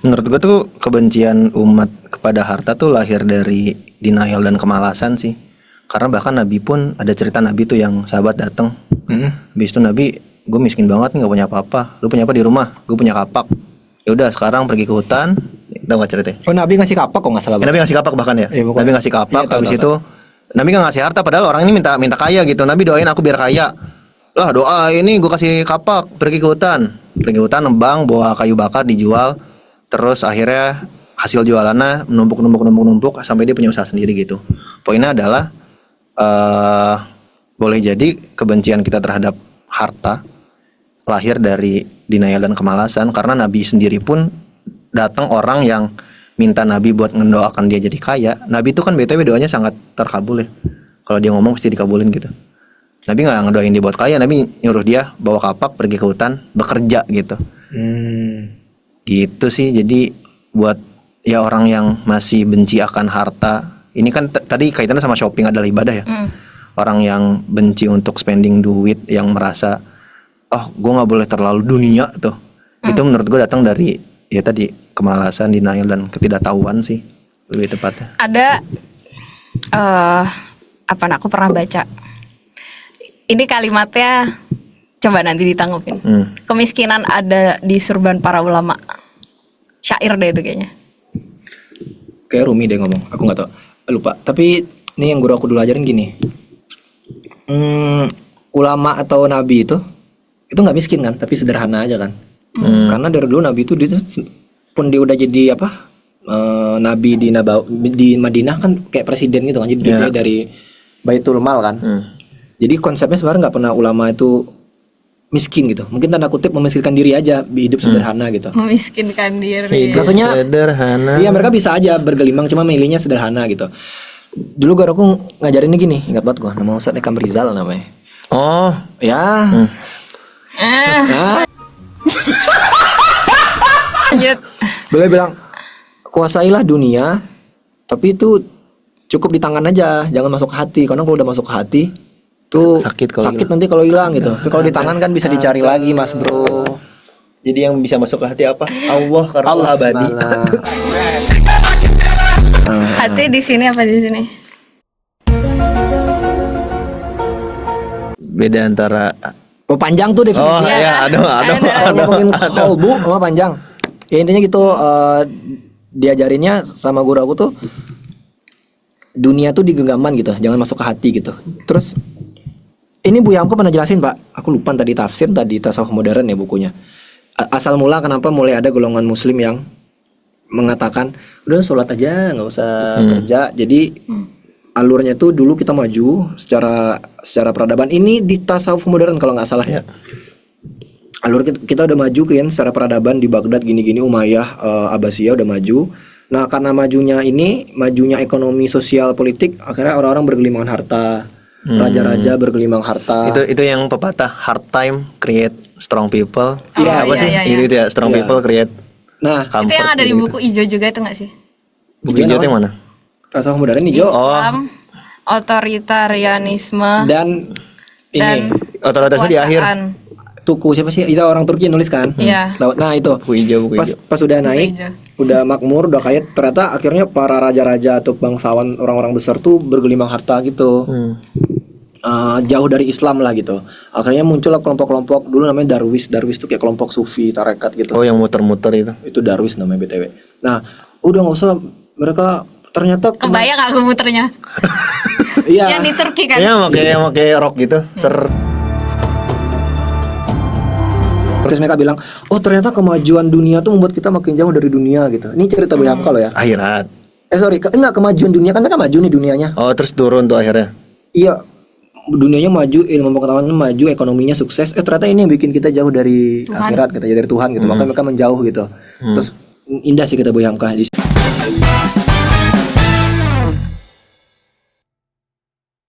Menurut gue tuh kebencian umat kepada harta tuh lahir dari denial dan kemalasan sih. Karena bahkan Nabi pun ada cerita Nabi tuh yang sahabat datang. Habis itu Nabi, gue miskin banget nih nggak punya apa-apa. Lu punya apa di rumah? Gue punya kapak. Ya udah sekarang pergi ke hutan. Tahu nggak ceritanya? Oh, Nabi ngasih kapak kok nggak salah. Nabi ngasih kapak bahkan ya. Iya, Nabi ngasih kapak. Iya, tahu, habis tahu, itu Nabi nggak ngasih harta. Padahal orang ini minta kaya gitu. Nabi doain aku biar kaya. Lah doa ini gue kasih kapak. Pergi ke hutan. Pergi ke hutan nembang bawa kayu bakar dijual. Terus akhirnya hasil jualannya numpuk sampai dia punya usaha sendiri gitu. Poinnya adalah boleh jadi kebencian kita terhadap harta lahir dari denial dan kemalasan, karena Nabi sendiri pun datang orang yang minta Nabi buat ngedoakan dia jadi kaya. Nabi itu kan BTW doanya sangat terkabul ya. Kalau dia ngomong pasti dikabulin gitu. Nabi nggak ngedoain dia buat kaya, Nabi nyuruh dia bawa kapak pergi ke hutan bekerja gitu. Gitu sih. Jadi buat ya orang yang masih benci akan harta, ini kan tadi kaitannya sama shopping adalah ibadah ya. Orang yang benci untuk spending duit, yang merasa gue nggak boleh terlalu dunia tuh, itu menurut gue datang dari ya tadi kemalasan, denial dan ketidaktahuan sih lebih tepatnya. Ada aku pernah baca. Ini kalimatnya coba nanti ditanggupin. Kemiskinan ada di surban para ulama. Syair deh itu kayaknya. Kayak Rumi deh ngomong, aku nggak tahu, lupa. Tapi ini yang guru aku dulu ajarin gini. Ulama atau nabi itu nggak miskin kan, tapi sederhana aja kan. Karena dari dulu nabi itu pun dia udah jadi nabi di Madinah kan kayak presiden gitu kan, jadi dia dari Baitul Mal kan. Jadi konsepnya sebenarnya nggak pernah ulama itu miskin gitu. Mungkin tanda kutip memiskinkan diri aja, hidup sederhana gitu. Memiskinkan diri. Maksudnya sederhana. Iya, mereka bisa aja bergelimang, cuma milihnya sederhana gitu. Dulu guru aku ngajarinnya gini, ingat banget gua, nama Ustadz Ekam Rizal namanya. Oh Ya. Lanjut. Boleh bilang kuasailah dunia, tapi itu cukup di tangan aja, jangan masuk ke hati. Karena kalau udah masuk ke hati tuh sakit nanti kalau hilang gitu. Tapi kalau di tangan kan bisa dicari lagi, Mas Bro. Jadi yang bisa masuk ke hati apa? Allah, karena Allah abadi. Hati di sini apa di sini? Beda antara Panjang tuh definisinya. ya, aduh. Ngomongin kolbu sama panjang. Ya intinya gitu, diajarinnya sama guru aku tuh dunia tuh di genggaman gitu, jangan masuk ke hati gitu. Terus ini Bu Yamko pernah jelasin Pak, aku lupa tadi tafsir, tadi tasawuf modern ya bukunya. Asal mula kenapa mulai ada golongan muslim yang mengatakan udah sholat aja nggak usah kerja. Jadi alurnya tuh dulu kita maju secara peradaban, ini di tasawuf modern kalau nggak salah ya. Alur kita udah maju kan secara peradaban di Baghdad gini-gini, Umayyah, Abbasiyah udah maju. Nah karena majunya ekonomi sosial politik, akhirnya orang-orang bergelimangan harta. Raja-raja bergelimang harta. Itu yang pepatah hard time create strong people. Iya, apa sih? Itu ya, strong people create. Nah, itu yang ada di buku ijo juga itu nggak sih? Buku hijau itu yang mana? Tasawuf modern hijau. Islam, otoritarianisme Dan ini otoritasnya di akhir. Tuku siapa sih? Itu orang Turki nulis kan? Iya. Nah itu. Buku hijau. Pas udah naik, hijau. udah makmur, udah kaya, ternyata akhirnya para raja-raja atau bangsawan orang-orang besar tuh bergelimang harta gitu. Jauh dari Islam lah gitu. Akhirnya muncullah kelompok-kelompok, dulu namanya Darwis. Darwis tuh kayak kelompok sufi, tarekat gitu. Oh, yang muter-muter itu. Itu Darwis namanya BTW. Nah, udah nggak usah, mereka ternyata Kebayang aku muternya. Iya. Yang di Turki kan. Iya, pakai rok gitu. Terus mereka bilang, oh ternyata kemajuan dunia tuh membuat kita makin jauh dari dunia gitu. Ini cerita Bu Yamko loh ya. Akhirat. Kemajuan dunia kan mereka maju nih dunianya. Oh, terus turun tuh akhirnya. Iya, dunianya maju, ilmu pengetahuannya maju, ekonominya sukses. Ternyata ini yang bikin kita jauh dari akhirat, kita jauh dari Tuhan gitu. Maka mereka menjauh gitu. Terus indah sih kata Bu Yamka.